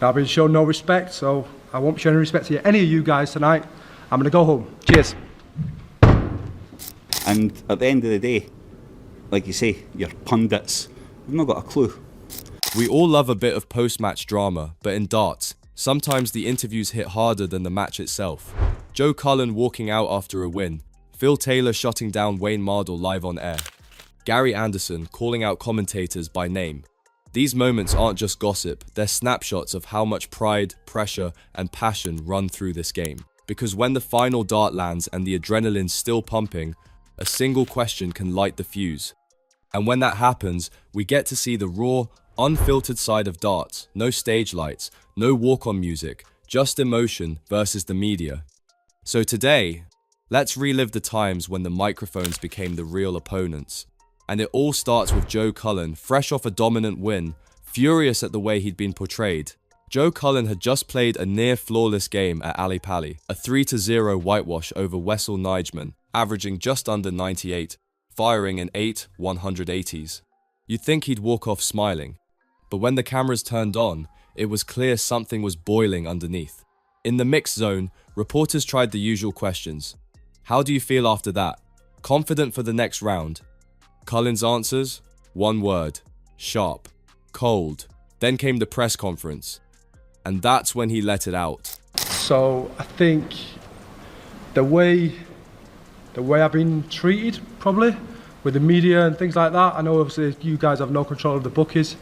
I've been shown no respect, so I won't show any respect to any of you guys tonight. I'm going to go home. Cheers. And at the end of the day, like you say, you're pundits. I've not got a clue. We all love a bit of post-match drama, but in darts, sometimes the interviews hit harder than the match itself. Joe Cullen walking out after a win, Phil Taylor shutting down Wayne Mardle live on air, Gary Anderson calling out commentators by name. These moments aren't just gossip, they're snapshots of how much pride, pressure, and passion run through this game. Because when the final dart lands and the adrenaline's still pumping, a single question can light the fuse. And when that happens, we get to see the raw, unfiltered side of darts. No stage lights, no walk-on music, just emotion versus the media. So today, let's relive the times when the microphones became the real opponents. And it all starts with Joe Cullen, fresh off a dominant win, furious at the way he'd been portrayed. Joe Cullen had just played a near-flawless game at Ali Pali, a 3-0 whitewash over Wessel Nijman, averaging just under 98, firing in 8 180s. You'd think he'd walk off smiling, but when the cameras turned on, it was clear something was boiling underneath. In the mixed zone, reporters tried the usual questions. How do you feel after that? Confident for the next round? Cullen's answers? One word. Sharp. Cold. Then came the press conference. And that's when he let it out. So I think the way I've been treated, probably, with the media and things like that. I know obviously you guys have no control of the bookies.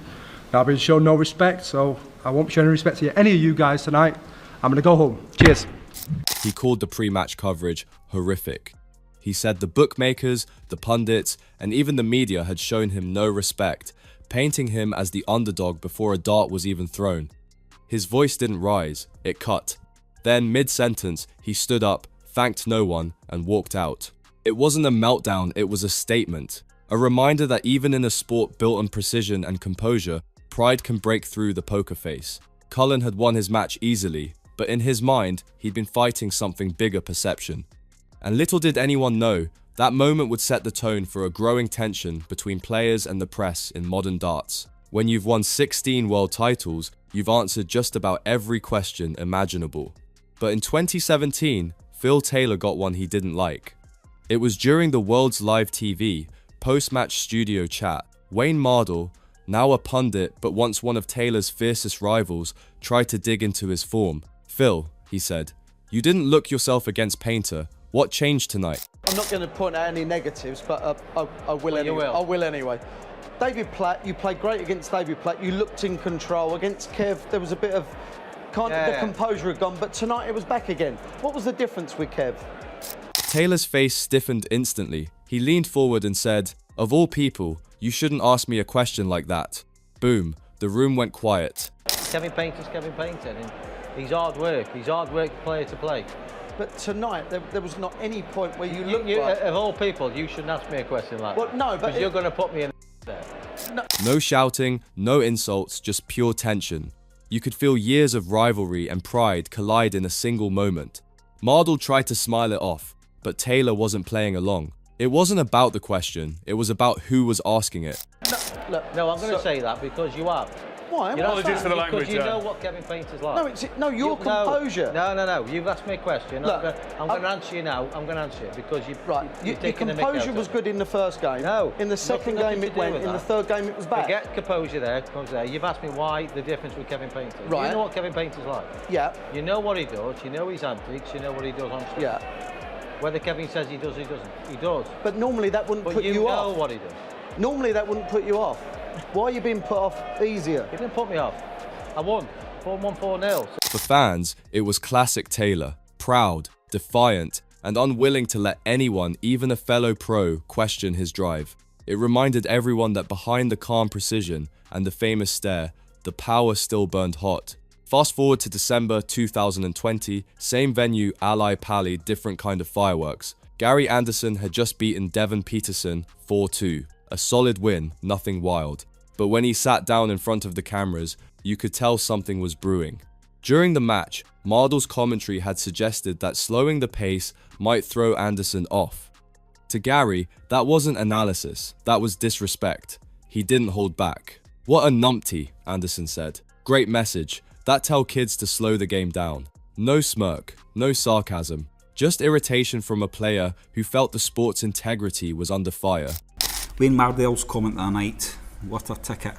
I've been shown no respect, so I won't show any respect to any of you guys tonight. I'm going to go home. Cheers. He called the pre-match coverage horrific. He said the bookmakers, the pundits, and even the media had shown him no respect, painting him as the underdog before a dart was even thrown. His voice didn't rise, it cut. Then, mid-sentence, he stood up, thanked no one, and walked out. It wasn't a meltdown, it was a statement. A reminder that even in a sport built on precision and composure, pride can break through the poker face. Cullen had won his match easily, but in his mind, he'd been fighting something bigger perception. And little did anyone know, that moment would set the tone for a growing tension between players and the press in modern darts. When you've won 16 world titles, you've answered just about every question imaginable. But in 2017, Phil Taylor got one he didn't like. It was during the world's live TV, post-match studio chat. Wayne Mardle, now a pundit but once one of Taylor's fiercest rivals, tried to dig into his form. Phil, he said, you didn't look yourself against Painter. What changed tonight? I'm not going to point out any negatives, but I will anyway. I will anyway. David Platt, you played great against David Platt. You looked in control. Against Kev, there was a bit of the composure had gone, but tonight it was back again. What was the difference with Kev? Taylor's face stiffened instantly. He leaned forward and said, of all people, you shouldn't ask me a question like that. Boom, the room went quiet. Kevin Painter's Kevin Painter. He's hard work. He's hard work player to play. But tonight, there was not any point where you looked like... Of all people, you shouldn't ask me a question like that. Well, no, but... Because you're going to put me in there. No shouting, no insults, just pure tension. You could feel years of rivalry and pride collide in a single moment. Mardle tried to smile it off, but Taylor wasn't playing along. It wasn't about the question, it was about who was asking it. No, I'm going to say that because you have. Why? Apologies for the language. Because you know what Kevin Painter's like. No, your composure. No. You've asked me a question. Look, I'm going to answer you now. I'm going to answer it because your composure was good in the first game. No. In the second game it went. In the third game it was back. Forget composure there. You've asked me why the difference with Kevin Painter. Right. You know what Kevin Painter's like. Yeah. You know what he does. You know his antics. You know what he does on stage. Yeah. Whether Kevin says he does, he doesn't. He does. But normally that wouldn't put you off. But you know what he does. Normally that wouldn't put you off. Why are you being put off easier? He didn't put me off. I won. 4-1-4-0. For fans, it was classic Taylor. Proud, defiant, and unwilling to let anyone, even a fellow pro, question his drive. It reminded everyone that behind the calm precision and the famous stare, the power still burned hot. Fast forward to December 2020, same venue, Ali Pali, different kind of fireworks. Gary Anderson had just beaten Devon Peterson 4-2. A solid win, nothing wild. But when he sat down in front of the cameras, you could tell something was brewing. During the match, Mardle's commentary had suggested that slowing the pace might throw Anderson off. To Gary, that wasn't analysis, that was disrespect. He didn't hold back. What a numpty, Anderson said. Great message. That tell kids to slow the game down. No smirk, no sarcasm, just irritation from a player who felt the sport's integrity was under fire. Wayne Mardle's comment that night, what a ticket.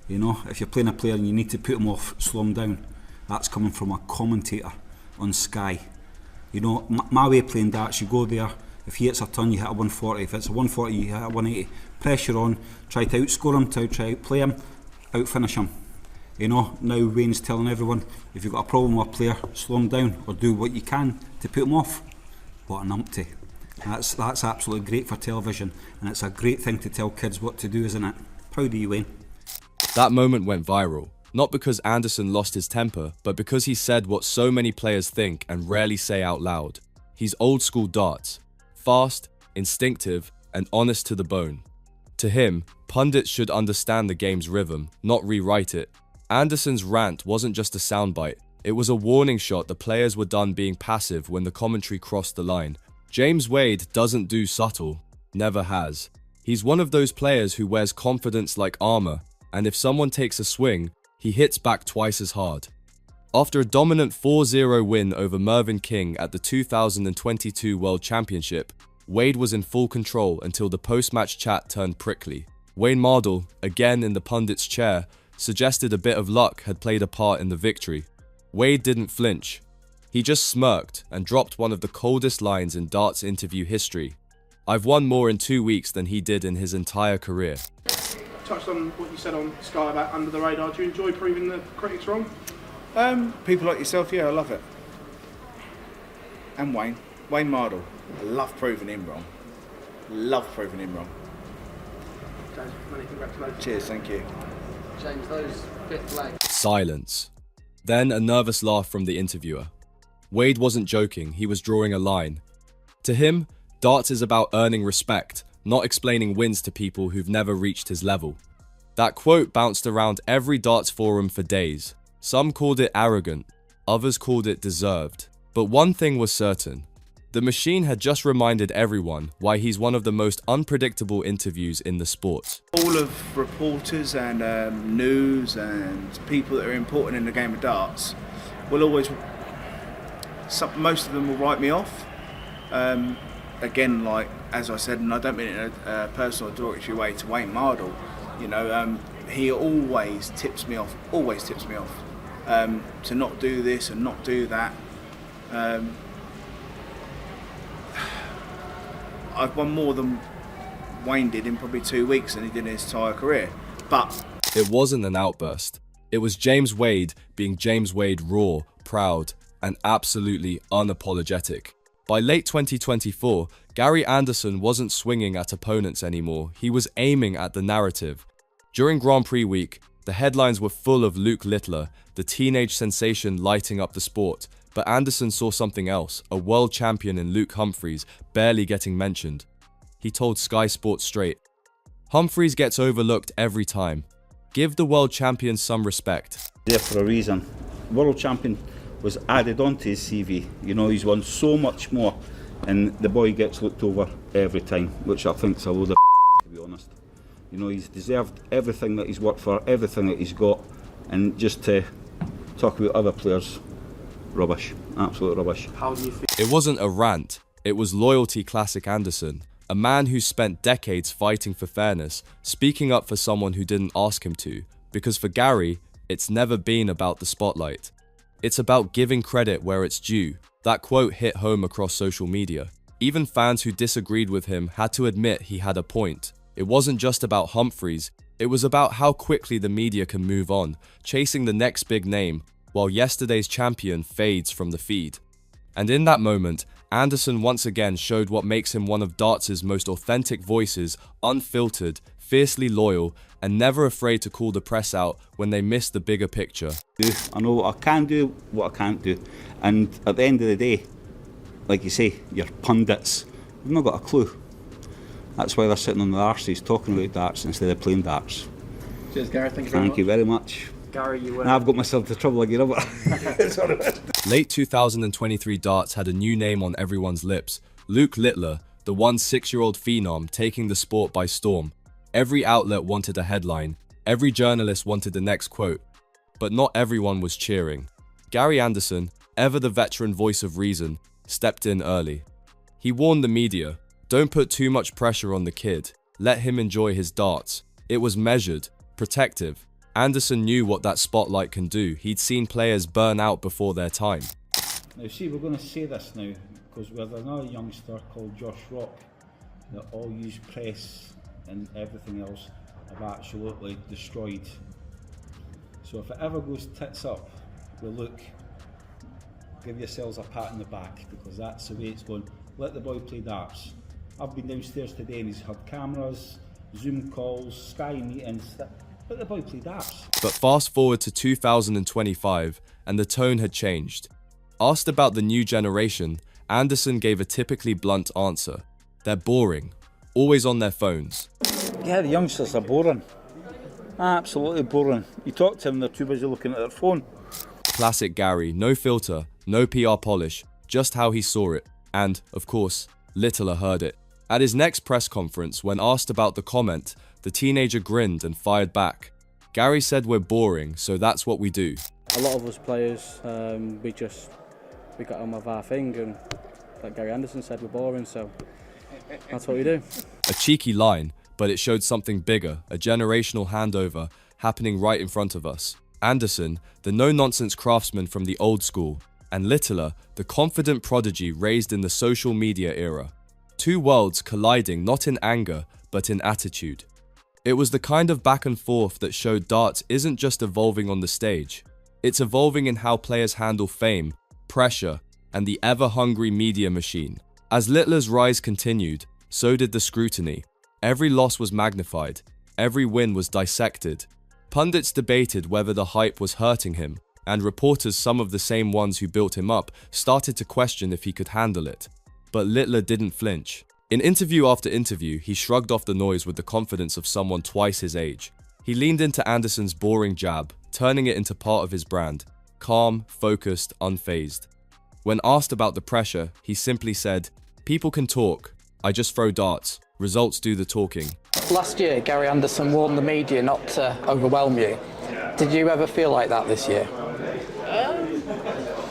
You know, if you're playing a player and you need to put him off, slow him down. That's coming from a commentator on Sky. You know, my way of playing darts, you go there, if he hits a ton, you hit a 140. If it's a 140, you hit a 180. Pressure on, try to outscore him, try to outplay him, outfinish him. You know, now Wayne's telling everyone, if you've got a problem with a player, slow him down or do what you can to put him off. What an umpty. That's absolutely great for television, and it's a great thing to tell kids what to do, isn't it? Proud of you, Wayne. That moment went viral, not because Anderson lost his temper, but because he said what so many players think and rarely say out loud. He's old school darts, fast, instinctive, and honest to the bone. To him, pundits should understand the game's rhythm, not rewrite it. Anderson's rant wasn't just a soundbite, it was a warning shot the players were done being passive when the commentary crossed the line. James Wade doesn't do subtle, never has. He's one of those players who wears confidence like armor, and if someone takes a swing, he hits back twice as hard. After a dominant 4-0 win over Mervyn King at the 2022 World Championship, Wade was in full control until the post-match chat turned prickly. Wayne Mardle, again in the pundit's chair, suggested a bit of luck had played a part in the victory. Wade didn't flinch. He just smirked and dropped one of the coldest lines in darts interview history. "I've won more in 2 weeks than he did in his entire career." Touched on what you said on Sky about under the radar. Do you enjoy proving the critics wrong? People like yourself, yeah, I love it. And Wayne Mardle, I love proving him wrong. Love proving him wrong. James, many congratulations. Cheers, thank you. James, those fifth leg. Silence. Then a nervous laugh from the interviewer. Wade wasn't joking, he was drawing a line. To him, darts is about earning respect, not explaining wins to people who've never reached his level. That quote bounced around every darts forum for days. Some called it arrogant, others called it deserved. But one thing was certain. The machine had just reminded everyone why he's one of the most unpredictable interviews in the sport. All of reporters and news and people that are important in the game of darts will always, most of them will write me off. Again, like as I said, and I don't mean it in a personal derogatory way to Wayne Mardle, you know, he always tips me off, to not do this and not do that. I've won more than Wayne did in probably 2 weeks than he did in his entire career. But it wasn't an outburst. It was James Wade being James Wade, raw, proud, and absolutely unapologetic. By late 2024, Gary Anderson wasn't swinging at opponents anymore, he was aiming at the narrative. During Grand Prix week, the headlines were full of Luke Littler, the teenage sensation lighting up the sport, but Anderson saw something else, a world champion in Luke Humphries, barely getting mentioned. He told Sky Sports straight, "Humphries gets overlooked every time. Give the world champion some respect." There for a reason. World champion was added onto his CV. You know, he's won so much more, and the boy gets looked over every time, which I think's a load of to be honest. You know, he's deserved everything that he's worked for, everything that he's got, and just to talk about other players, rubbish, absolute rubbish. How do you feel? It wasn't a rant, it was loyalty classic Anderson. A man who spent decades fighting for fairness, speaking up for someone who didn't ask him to, because for Gary, it's never been about the spotlight. It's about giving credit where it's due. That quote hit home across social media. Even fans who disagreed with him had to admit he had a point. It wasn't just about Humphries, it was about how quickly the media can move on, chasing the next big name, while yesterday's champion fades from the feed. And in that moment, Anderson once again showed what makes him one of darts' most authentic voices, unfiltered, fiercely loyal, and never afraid to call the press out when they miss the bigger picture. I know what I can do, what I can't do, and at the end of the day, like you say, your pundits, they've not got a clue. That's why they're sitting on the arses talking about darts instead of playing darts. Cheers, Gary. Thank you very much. Thank you very much. Gary, you were. Now I've got myself into trouble again, haven't I? Late 2023 darts had a new name on everyone's lips. Luke Littler, the 6-year-old phenom taking the sport by storm. Every outlet wanted a headline. Every journalist wanted the next quote. but not everyone was cheering. Gary Anderson, ever the veteran voice of reason, stepped in early. He warned the media, "Don't put too much pressure on the kid. Let him enjoy his darts." It was measured, protective. Anderson knew what that spotlight can do. He'd seen players burn out before their time. Now see, we're going to say this now, because we have another youngster called Josh Rock that all use press and everything else have absolutely destroyed. So if it ever goes tits up, well look, give yourselves a pat on the back, because that's the way it's going. Let the boy play darts. I've been downstairs today and he's had cameras, Zoom calls, Sky meetings. Let the boy play darts. But fast forward to 2025 and the tone had changed. Asked about the new generation, Anderson gave a typically blunt answer. They're boring, always on their phones. Yeah, the youngsters are boring. Absolutely boring. You talk to them, they're too busy looking at their phone. Classic Gary, no filter, no PR polish, just how he saw it. And, of course, Littler heard it. At his next press conference, when asked about the comment, the teenager grinned and fired back. Gary said we're boring, so that's what we do. A lot of us players, we got on with our thing, and like Gary Anderson said, we're boring, so that's what we do. A cheeky line, but it showed something bigger, a generational handover happening right in front of us. Anderson, the no-nonsense craftsman from the old school, and Littler, the confident prodigy raised in the social media era. Two worlds colliding not in anger, but in attitude. It was the kind of back and forth that showed darts isn't just evolving on the stage. It's evolving in how players handle fame, pressure, and the ever-hungry media machine. As Littler's rise continued, so did the scrutiny. Every loss was magnified. Every win was dissected. Pundits debated whether the hype was hurting him, and reporters, some of the same ones who built him up, started to question if he could handle it. But Littler didn't flinch. In interview after interview, he shrugged off the noise with the confidence of someone twice his age. He leaned into Anderson's boring jab, turning it into part of his brand. Calm, focused, unfazed. When asked about the pressure, he simply said, "People can talk. I just throw darts. Results do the talking." Last year, Gary Anderson warned the media not to overwhelm you. Did you ever feel like that this year?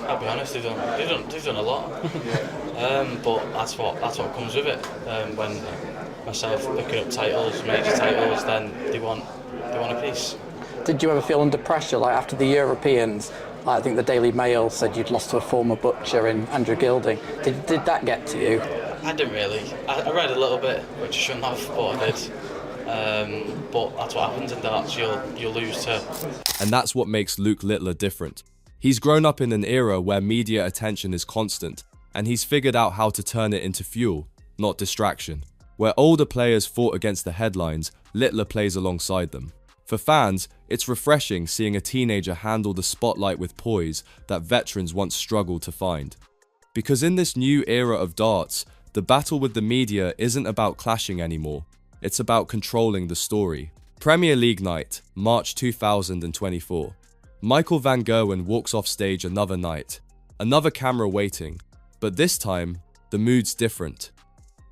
I'll be honest, they've done a lot. But that's what comes with it. When myself picking up titles, major titles, then they want a piece. Did you ever feel under pressure, like after the Europeans? I think the Daily Mail said you'd lost to a former butcher in Andrew Gilding. Did that get to you? I didn't really. I read a little bit, which I shouldn't have, but I did. But that's what happens in darts. You'll lose to. And that's what makes Luke Littler different. He's grown up in an era where media attention is constant, and he's figured out how to turn it into fuel, not distraction. Where older players fought against the headlines, Littler plays alongside them. For fans, it's refreshing seeing a teenager handle the spotlight with poise that veterans once struggled to find. Because in this new era of darts, the battle with the media isn't about clashing anymore. It's about controlling the story. Premier League night, March 2024. Michael van Gerwen walks off stage another night. Another camera waiting. But this time, the mood's different.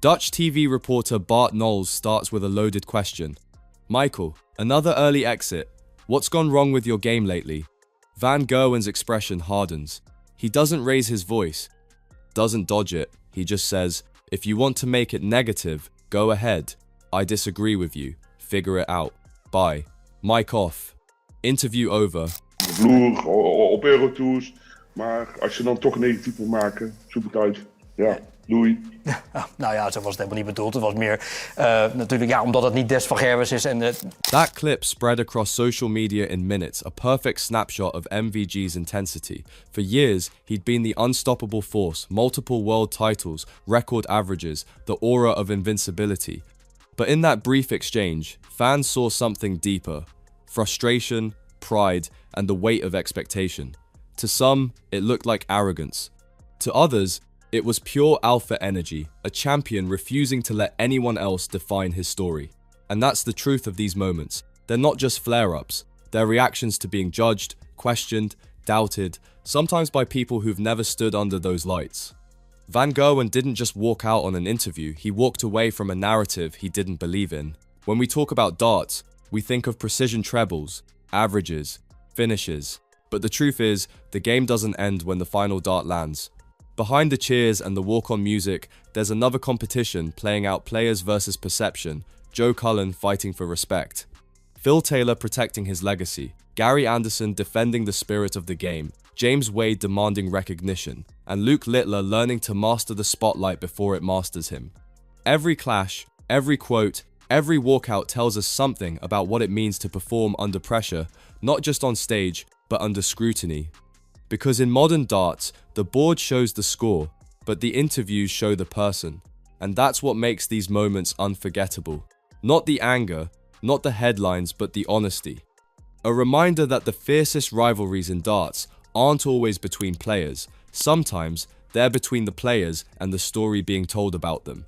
Dutch TV reporter Bart Knowles starts with a loaded question. "Michael, another early exit. What's gone wrong with your game lately?" Van Gerwen's expression hardens. He doesn't raise his voice, doesn't dodge it. He just says, "If you want to make it negative, go ahead. I disagree with you. Figure it out. Bye." Mic off. Interview over. De vloer, op Eurotours. Maar als je dan toch negatief wil maken, zoek het uit. Ja, doei. Nou ja, zo was het helemaal niet bedoeld. Het was meer natuurlijk, ja, omdat het niet Des van Gerwens is. That clip spread across social media in minutes, a perfect snapshot of MVG's intensity. For years, he'd been the unstoppable force, multiple world titles, record averages, the aura of invincibility. But in that brief exchange, fans saw something deeper. Frustration, pride, and the weight of expectation. To some, it looked like arrogance. To others, it was pure alpha energy, a champion refusing to let anyone else define his story. And that's the truth of these moments. They're not just flare-ups. They're reactions to being judged, questioned, doubted, sometimes by people who've never stood under those lights. Van Gerwen didn't just walk out on an interview, he walked away from a narrative he didn't believe in. When we talk about darts, we think of precision trebles, averages, finishes. But the truth is, the game doesn't end when the final dart lands. Behind the cheers and the walk-on music, there's another competition playing out players versus perception, Joe Cullen fighting for respect, Phil Taylor protecting his legacy, Gary Anderson defending the spirit of the game, James Wade demanding recognition, and Luke Littler learning to master the spotlight before it masters him. Every clash, every quote, every walkout tells us something about what it means to perform under pressure, not just on stage, but under scrutiny. Because in modern darts, the board shows the score, but the interviews show the person. And that's what makes these moments unforgettable. Not the anger, not the headlines, but the honesty. A reminder that the fiercest rivalries in darts aren't always between players. Sometimes they're between the players and the story being told about them.